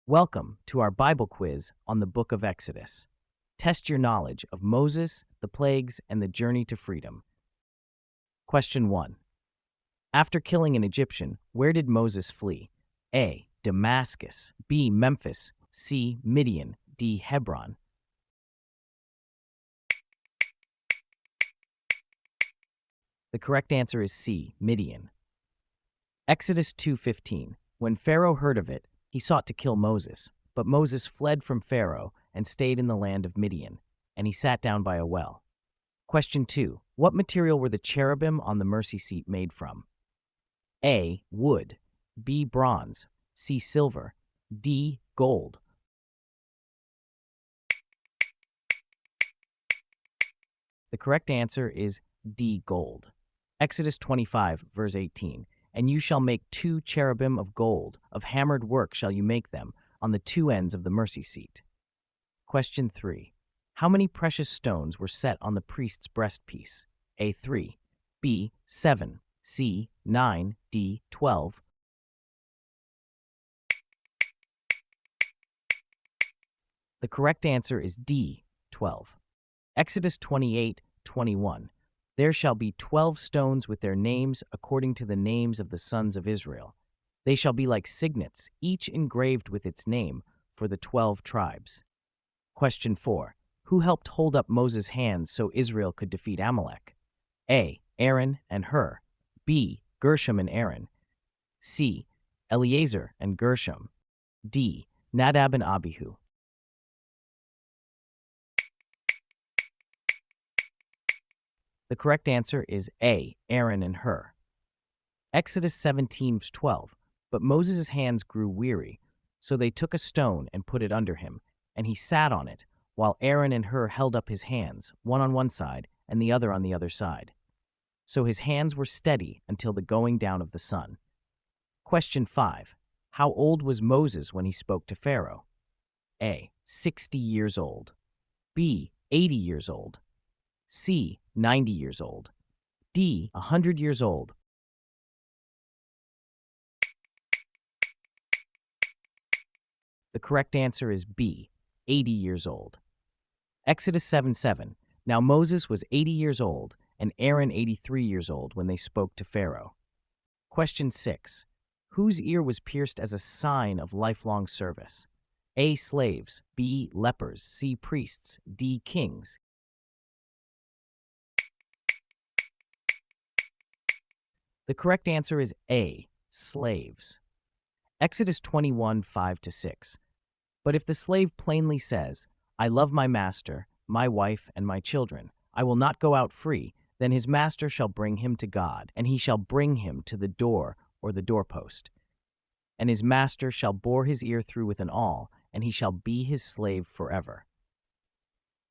Welcome to our Bible quiz on the book of Exodus. Test your knowledge of Moses, the plagues, and the journey to freedom. Question 1. After killing an Egyptian, where did Moses flee? A. Damascus. B. Memphis. C. Midian. D. Hebron. The correct answer is C. Midian. Exodus 2:15. When Pharaoh heard of it, he sought to kill Moses, but Moses fled from Pharaoh and stayed in the land of Midian, and he sat down by a well. Question 2. What material were the cherubim on the mercy seat made from? A. Wood. B. Bronze. C. Silver. D. Gold. The correct answer is D. Gold. Exodus 25, verse 18. And you shall make 2 cherubim of gold, of hammered work shall you make them, on the 2 ends of the mercy seat. Question 3. How many precious stones were set on the priest's breastpiece? A. 3. B. 7. C. 9. D. 12. The correct answer is D. 12. Exodus 28:21. There shall be 12 stones with their names according to the names of the sons of Israel. They shall be like signets, each engraved with its name, for the 12 tribes. Question 4. Who helped hold up Moses' hands so Israel could defeat Amalek? A. Aaron and Hur. B. Gershom and Aaron. C. Eleazar and Gershom. D. Nadab and Abihu. The correct answer is A. Aaron and Hur. Exodus 17:12. But Moses' hands grew weary, so they took a stone and put it under him, and he sat on it, while Aaron and Hur held up his hands, one on one side and the other on the other side. So his hands were steady until the going down of the sun. Question 5. How old was Moses when he spoke to Pharaoh? A. 60 years old. B. 80 years old. C. 90 years old. D. 100 years old. The correct answer is B. 80 years old. Exodus 7:7. Now Moses was 80 years old and Aaron 83 years old when they spoke to Pharaoh. Question 6. Whose ear was pierced as a sign of lifelong service? A. Slaves. B. Lepers. C. Priests. D. Kings. The correct answer is A. Slaves. Exodus 21:5-6. But if the slave plainly says, I love my master, my wife, and my children, I will not go out free, then his master shall bring him to God, and he shall bring him to the door or the doorpost. And his master shall bore his ear through with an awl, and he shall be his slave forever.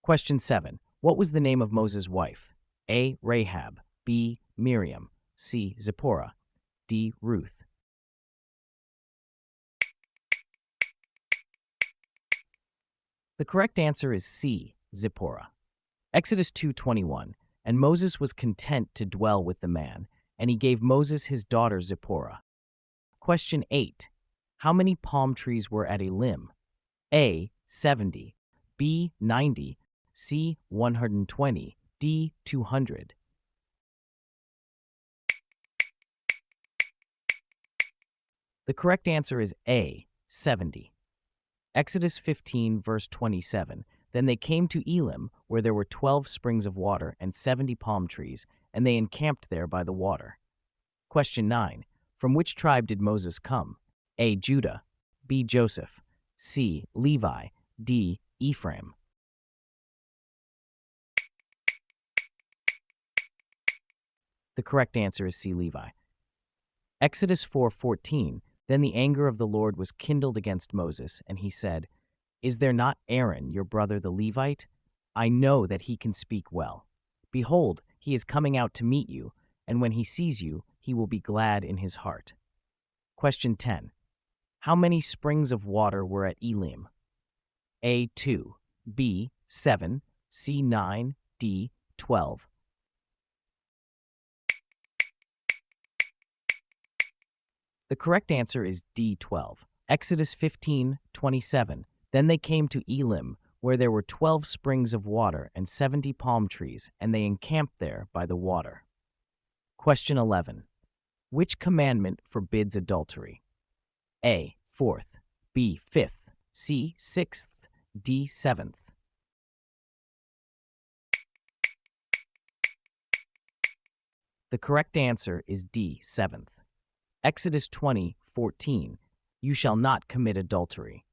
Question 7. What was the name of Moses' wife? A. Rahab. B. Miriam. C. Zipporah. D. Ruth. The correct answer is C. Zipporah. Exodus 2:21. And Moses was content to dwell with the man, and he gave Moses his daughter Zipporah. Question 8. How many palm trees were at Elim? A. 70. B. 90. C. 120. D. 200. The correct answer is A. 70. Exodus 15, verse 27. Then they came to Elim, where there were 12 springs of water and 70 palm trees, and they encamped there by the water. Question 9. From which tribe did Moses come? A. Judah. B. Joseph. C. Levi. D. Ephraim. The correct answer is C. Levi. Exodus 4:14. Then the anger of the Lord was kindled against Moses, and he said, Is there not Aaron, your brother the Levite? I know that he can speak well. Behold, he is coming out to meet you, and when he sees you, he will be glad in his heart. Question 10. How many springs of water were at Elim? A. 2. B. 7. C. 9. D. 12. The correct answer is D. 12. Exodus 15:27. Then they came to Elim, where there were 12 springs of water and 70 palm trees, and they encamped there by the water. Question 11. Which commandment forbids adultery? A. Fourth. B. Fifth. C. Sixth. D. Seventh. The correct answer is D. Seventh. Exodus 20:14. You shall not commit adultery.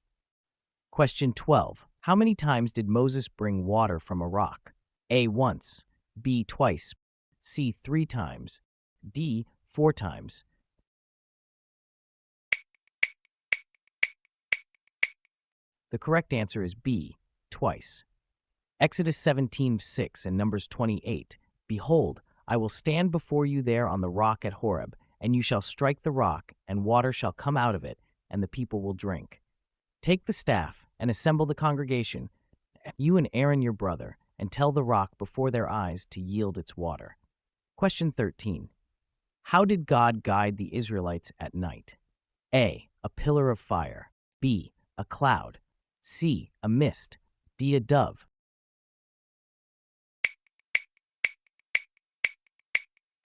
Question 12. How many times did Moses bring water from a rock? A. Once. B. Twice. C. 3 times. D. 4 times. The correct answer is B. Twice. Exodus 17:6 and Numbers 28. Behold, I will stand before you there on the rock at Horeb, and you shall strike the rock, and water shall come out of it, and the people will drink. Take the staff and assemble the congregation, you and Aaron your brother, and tell the rock before their eyes to yield its water. Question 13. How did God guide the Israelites at night? A. A pillar of fire. B. A cloud. C. A mist. D. A dove.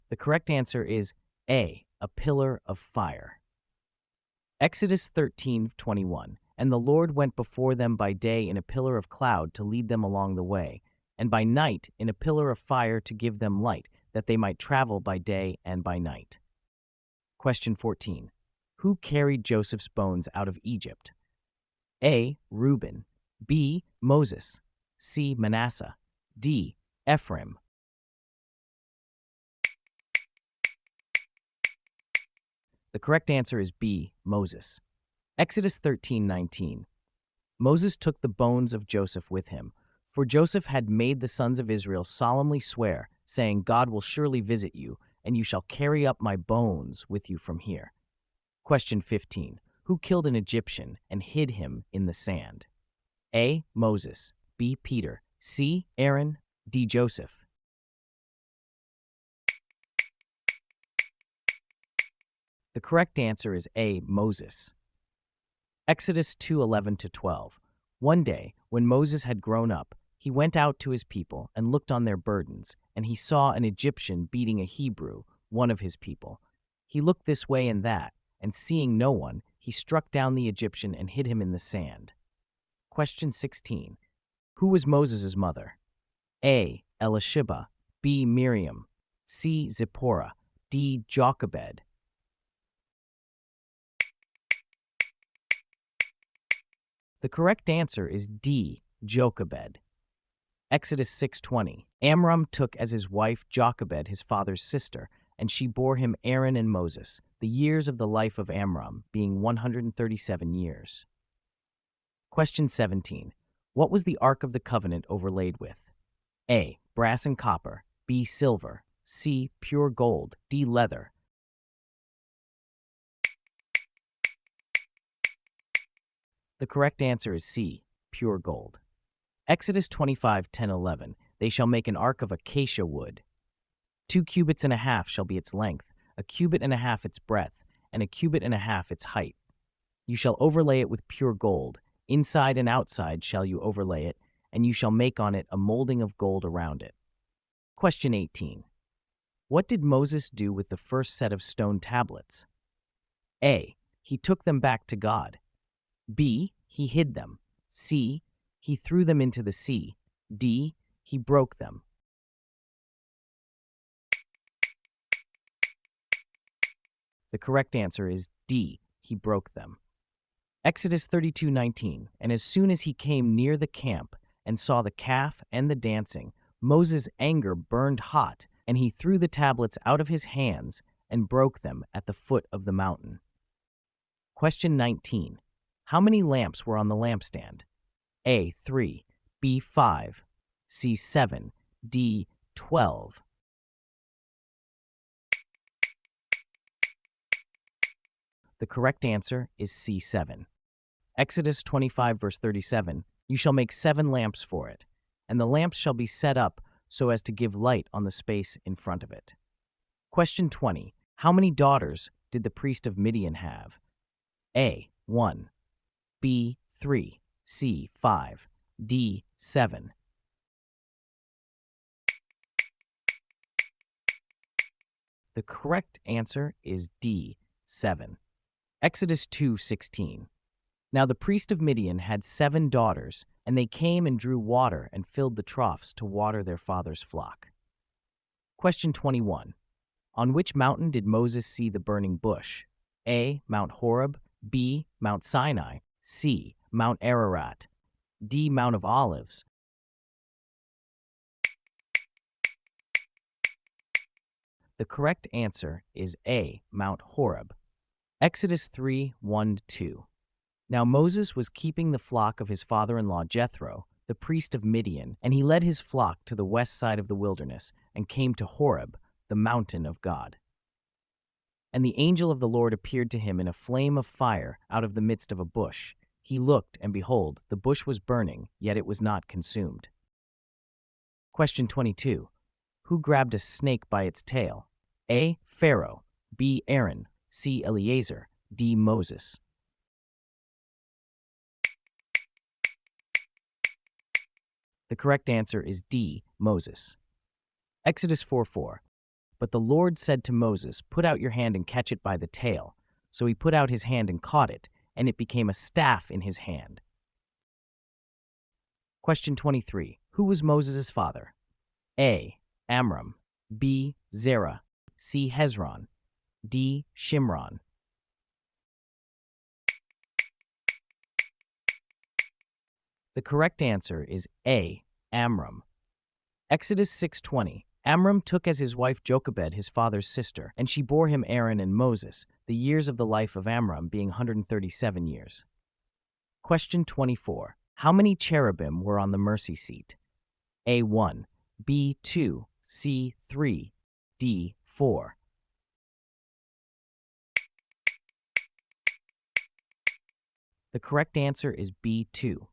The correct answer is A. A pillar of fire. Exodus 13:21. And the Lord went before them by day in a pillar of cloud to lead them along the way, and by night in a pillar of fire to give them light, that they might travel by day and by night. Question 14. Who carried Joseph's bones out of Egypt? A. Reuben. B. Moses. C. Manasseh. D. Ephraim. The correct answer is B. Moses. Exodus 13:19. Moses took the bones of Joseph with him, for Joseph had made the sons of Israel solemnly swear, saying, God will surely visit you, and you shall carry up my bones with you from here. Question 15. Who killed an Egyptian and hid him in the sand? A. Moses. B. Peter. C. Aaron. D. Joseph. The correct answer is A. Moses. Exodus 2:11-12. One day, when Moses had grown up, he went out to his people and looked on their burdens, and he saw an Egyptian beating a Hebrew, one of his people. He looked this way and that, and seeing no one, he struck down the Egyptian and hid him in the sand. Question 16. Who was Moses' mother? A. Elisheba. B. Miriam. C. Zipporah. D. Jochebed. The correct answer is D. Jochebed. Exodus 6:20. Amram took as his wife Jochebed, his father's sister, and she bore him Aaron and Moses, the years of the life of Amram being 137 years. Question 17. What was the Ark of the Covenant overlaid with? A. Brass and copper. B. Silver. C. Pure gold. D. Leather. The correct answer is C. Pure gold. Exodus 25:10-11. They shall make an ark of acacia wood. 2 cubits and a half shall be its length, a cubit and a half its breadth, and a cubit and a half its height. You shall overlay it with pure gold. Inside and outside shall you overlay it, and you shall make on it a molding of gold around it. Question 18. What did Moses do with the first set of stone tablets? A. He took them back to God. B. He hid them. C. He threw them into the sea. D. He broke them. The correct answer is D. He broke them. Exodus 32:19. And as soon as he came near the camp and saw the calf and the dancing, Moses' anger burned hot, and he threw the tablets out of his hands and broke them at the foot of the mountain. Question 19. How many lamps were on the lampstand? A. 3. B. 5. C. 7. D. 12. The correct answer is C. 7. Exodus 25:37. You shall make 7 lamps for it, and the lamps shall be set up so as to give light on the space in front of it. Question 20. How many daughters did the priest of Midian have? A. 1, B 3, C 5, D 7. The correct answer is D 7. Exodus 2:16. Now the priest of Midian had 7 daughters, and they came and drew water and filled the troughs to water their father's flock. Question 21. On which mountain did Moses see the burning bush? A. Mount Horeb, B. Mount Sinai, C. Mount Ararat, D. Mount of Olives. The correct answer is A. Mount Horeb. Exodus 3:1-2. Now Moses was keeping the flock of his father-in-law Jethro, the priest of Midian, and he led his flock to the west side of the wilderness and came to Horeb, the mountain of God. And the angel of the Lord appeared to him in a flame of fire out of the midst of a bush. He looked, and behold, the bush was burning, yet it was not consumed. Question 22. Who grabbed a snake by its tail? A. Pharaoh, B. Aaron, C. Eleazar, D. Moses. The correct answer is D. Moses. Exodus 4:4. But the Lord said to Moses, "Put out your hand and catch it by the tail." So he put out his hand and caught it, and it became a staff in his hand. Question 23. Who was Moses' father? A. Amram, B. Zerah, C. Hezron, D. Shimron. The correct answer is A. Amram. Exodus 6:20. Amram took as his wife Jochebed, his father's sister, and she bore him Aaron and Moses, the years of the life of Amram being 137 years. Question 24. How many cherubim were on the mercy seat? A1, B2, C3, D4. The correct answer is B2.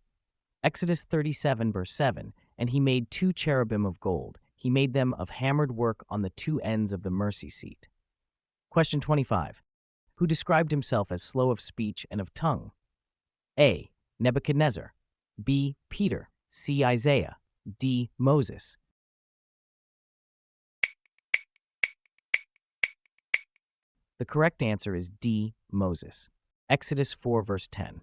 Exodus 37 verse 7, and he made 2 cherubim of gold. He made them of hammered work on the 2 ends of the mercy seat. Question 25. Who described himself as slow of speech and of tongue? A. Nebuchadnezzar, B. Peter, C. Isaiah, D. Moses. The correct answer is D. Moses. Exodus 4 verse 10.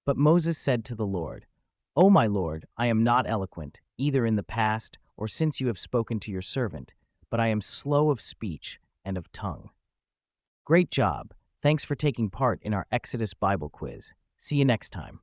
But Moses said to the Lord, "O my Lord, I am not eloquent, either in the past or since you have spoken to your servant, but I am slow of speech and of tongue." Great job. Thanks for taking part in our Exodus Bible quiz. See you next time.